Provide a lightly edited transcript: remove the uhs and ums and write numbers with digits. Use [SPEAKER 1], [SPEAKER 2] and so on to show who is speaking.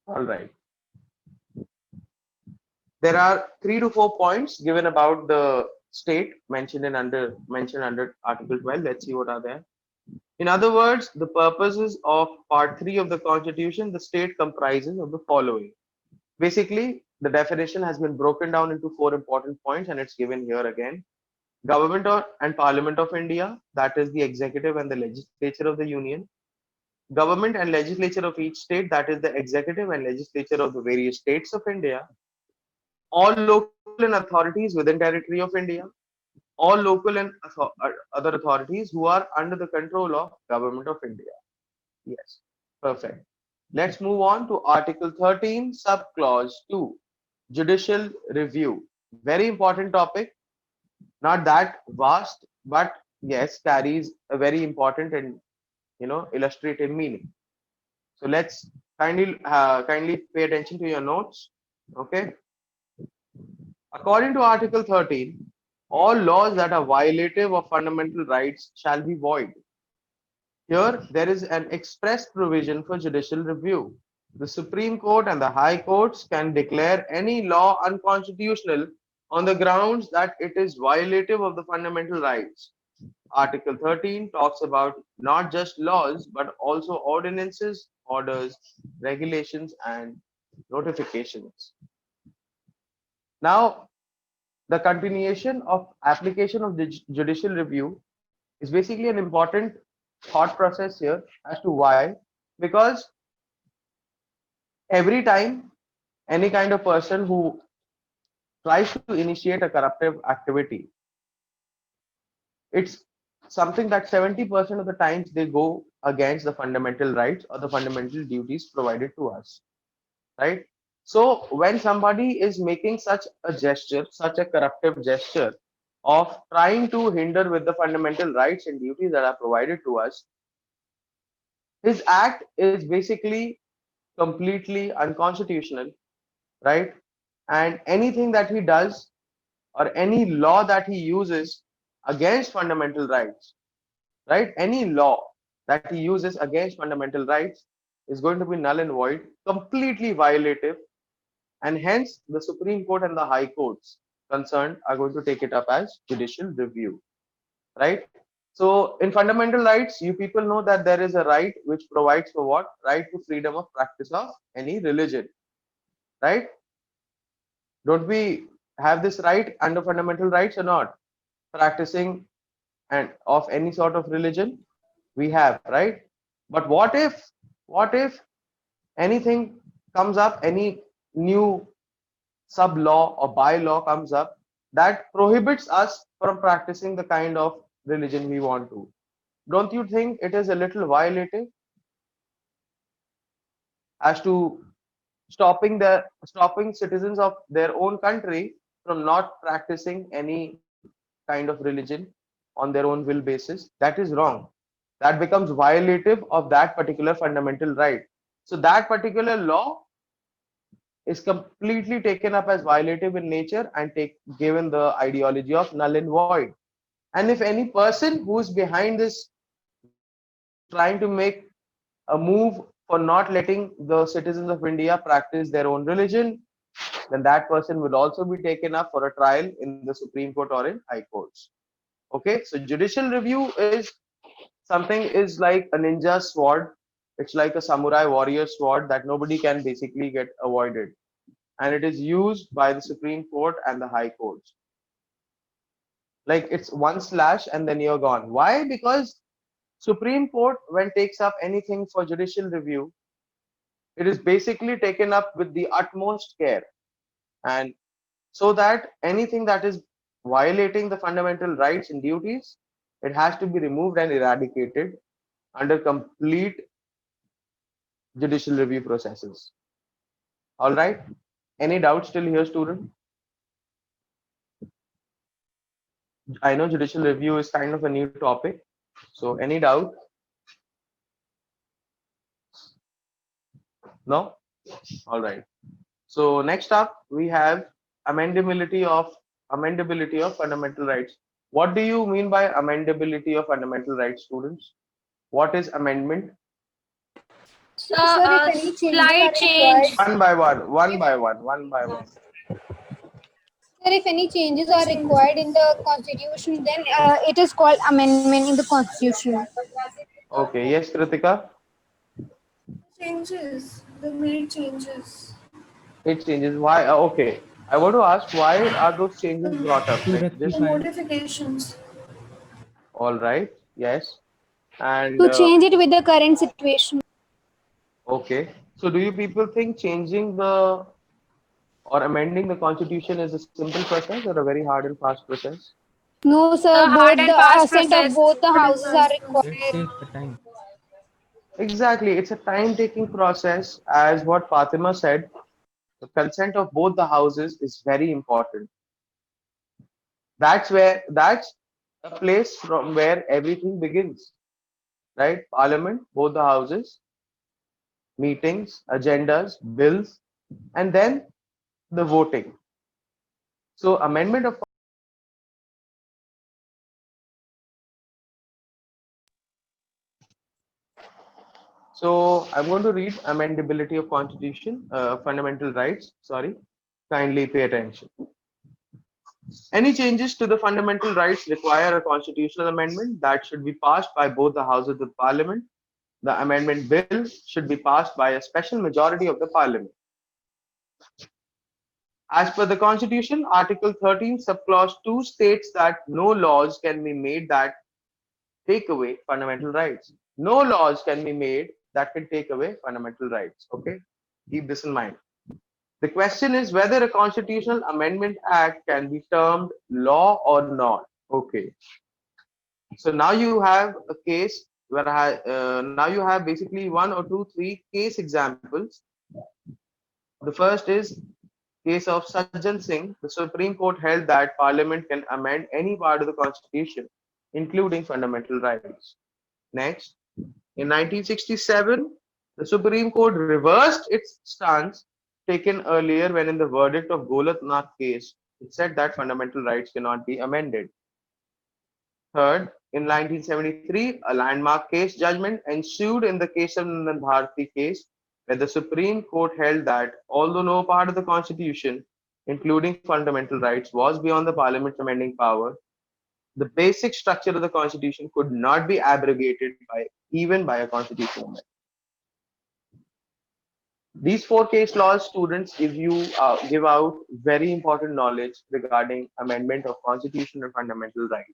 [SPEAKER 1] All right. There are 3 to 4 points given about the state mentioned under Article 12. Let's see what are there. In other words, the purposes of Part 3 of the Constitution, the state comprises of the following. Basically, the definition has been broken down into 4 important points, and it's given here again. Government and Parliament of India, that is the executive and the legislature of the Union. Government and legislature of each state, that is the executive and legislature of the various states of India. All local and authorities within territory of India. All local and other authorities who are under the control of Government of India. Yes, perfect. Let's move on to Article 13, Subclause 2, Judicial Review. Very important topic, not that vast, but yes, carries a very important and illustrative meaning. So let's kindly pay attention to your notes. Okay. According to Article 13, all laws that are violative of fundamental rights shall be void. Here, there is an express provision for judicial review. The Supreme Court and the High Courts can declare any law unconstitutional on the grounds that it is violative of the fundamental rights. Article 13 talks about not just laws, but also ordinances, orders, regulations, and notifications. Now, the continuation of application of the judicial review is basically an important thought process here as to why. Because every time any kind of person who tries to initiate a corruptive activity, it's something that 70% of the times they go against the fundamental rights or the fundamental duties provided to us, right? So when somebody is making such a gesture, such a corruptive gesture of trying to hinder with the fundamental rights and duties that are provided to us, his act is basically completely unconstitutional, right? And anything that he does or any law that he uses against fundamental rights, right? Any law that he uses against fundamental rights is going to be null and void, completely violative, and hence the Supreme Court and the High Courts concerned are going to take it up as judicial review, right? So in fundamental rights, you people know that there is a right which provides for what? Right to freedom of practice of any religion, right? Don't we have this right under fundamental rights or not? Practicing and of any sort of religion we have, right? But what if anything comes up, any new sub law or bylaw comes up that prohibits us from practicing the kind of religion we want to? Don't you think it is a little violative as to stopping citizens of their own country from not practicing any kind of religion on their own will basis? That is wrong. That becomes violative of that particular fundamental right. So that particular law is completely taken up as violative in nature and given the ideology of null and void. And if any person who is behind this, trying to make a move for not letting the citizens of India practice their own religion, then that person will also be taken up for a trial in the Supreme Court or in High Courts. Okay, so judicial review is something is like a ninja sword. It's like a samurai warrior sword that nobody can basically get avoided. And it is used by the Supreme Court and the High Courts. Like it's one slash and then you're gone. Why? Because Supreme Court, when takes up anything for judicial review, it is basically taken up with the utmost care. And so that anything that is violating the fundamental rights and duties, it has to be removed and eradicated under complete judicial review processes. All right. Any doubts still here, student? I know judicial review is kind of a new topic. So any doubt? No? All right. So next up we have amendability of fundamental rights. What do you mean by amendability of fundamental rights, students? What is amendment?
[SPEAKER 2] Sir, if any changes are
[SPEAKER 3] Slight
[SPEAKER 2] required,
[SPEAKER 3] change.
[SPEAKER 1] One by one, one by one, one by one.
[SPEAKER 2] sir, if any changes are required in the constitution, then it is called amendment in the constitution.
[SPEAKER 1] Okay, yes, Kritika.
[SPEAKER 4] Changes. They made changes.
[SPEAKER 1] It changes. Why? Okay. I want to ask why are those changes
[SPEAKER 4] The,
[SPEAKER 1] brought up?
[SPEAKER 5] To
[SPEAKER 1] Like
[SPEAKER 4] the
[SPEAKER 1] just
[SPEAKER 5] rectify.
[SPEAKER 4] modifications.
[SPEAKER 1] all right. Yes. And
[SPEAKER 2] To change it with the current situation.
[SPEAKER 1] okay. So do you people think changing the or amending the constitution is a simple process or a very hard and fast process?
[SPEAKER 2] No,
[SPEAKER 3] The
[SPEAKER 2] sir,
[SPEAKER 3] hard
[SPEAKER 2] both
[SPEAKER 3] and
[SPEAKER 2] the
[SPEAKER 3] fast
[SPEAKER 2] assent of
[SPEAKER 3] process.
[SPEAKER 2] both the
[SPEAKER 4] Hard and
[SPEAKER 2] houses are
[SPEAKER 4] fast
[SPEAKER 5] It
[SPEAKER 4] process.
[SPEAKER 2] required.
[SPEAKER 5] takes the time.
[SPEAKER 1] Exactly. It's a time-taking process, as what Fatima said. The consent of both the houses is very important. That's a place from where everything begins, right? Parliament, both the houses, meetings, agendas, bills, and then the voting. So amendment of so I'm going to read amendability of constitution, fundamental rights. Sorry, kindly pay attention. Any changes to the fundamental rights require a constitutional amendment that should be passed by both the houses of parliament. The amendment bill should be passed by a special majority of the parliament. As per the constitution, Article 13, subclause 2 states that no laws can be made that take away fundamental rights. No laws can be made that can take away fundamental rights. Okay, keep this in mind. The question is whether a constitutional amendment act can be termed law or not. Okay, so now you have a case where now you have basically one or two, three case examples. The first is case of Sajjan Singh. The Supreme Court held that Parliament can amend any part of the Constitution, including fundamental rights. Next, in 1967, the Supreme Court reversed its stance taken earlier when in the verdict of Golat Nath case, it said that fundamental rights cannot be amended. Third, in 1973, a landmark case judgment ensued in the Kesavanand Bharati case, where the Supreme Court held that although no part of the Constitution, including fundamental rights, was beyond the Parliament's amending power, the basic structure of the Constitution could not be abrogated by even by a constitutional amendment. These four case laws, students, give out very important knowledge regarding amendment of Constitution and fundamental rights.